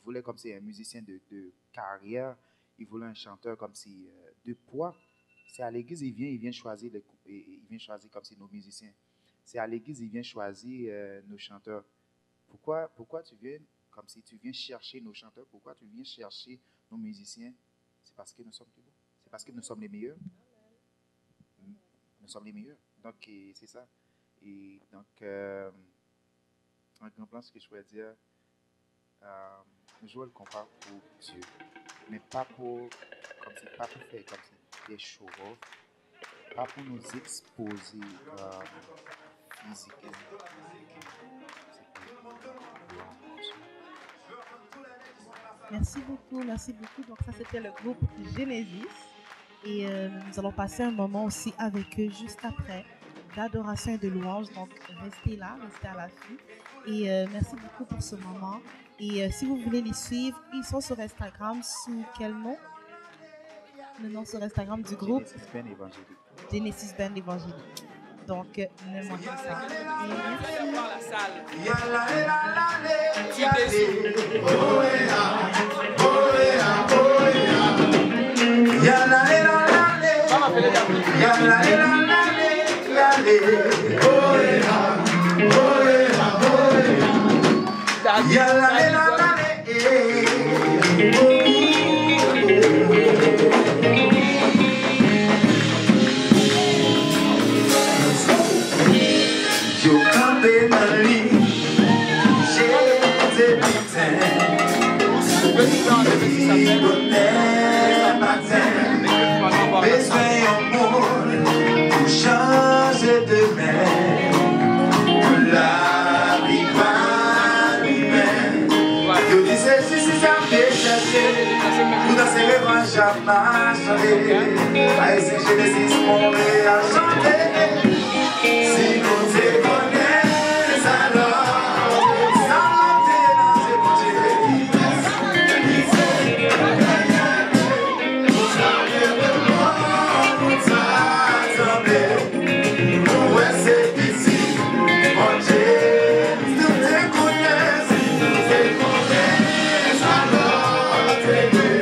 voulait comme si un musicien de carrière, il voulait un chanteur comme si de poids. C'est à l'église il vient choisir comme si nos musiciens. C'est à l'église il vient choisir nos chanteurs. Pourquoi tu viens comme si tu viens chercher nos chanteurs? Pourquoi tu viens chercher nos musiciens? C'est parce que nous sommes plus beaux. C'est parce que nous sommes les meilleurs. Nous sommes les meilleurs. Donc c'est ça. Et donc en grand plan, ce que je pourrais dire, nous jouons le compas pour Dieu, mais pas pour faire comme si des show-off, pas pour nous exposer physiquement. Merci beaucoup. Donc ça, c'était le groupe Genesis. Et nous allons passer un moment aussi avec eux juste après, d'adoration et de louange. Donc, restez là, restez à l'affût. Et merci beaucoup pour ce moment. Et si vous voulez les suivre, ils sont sur Instagram sous quel nom? Le nom sur Instagram du groupe? Genesis Band Évangélique. Genesis Band Évangélique. Donc, ne manquez ça. A esse Genesis Montréal chanter. Si nous te connaissons alors, sans monter dans ce budget. Nous t'attendons, nous c'est ici, mon Dieu. Nous te connaissons alors, t'aimer.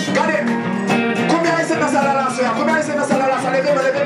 Regardez, combien est-ce dans la salle là, combien est-ce dans la salle là, levez-moi,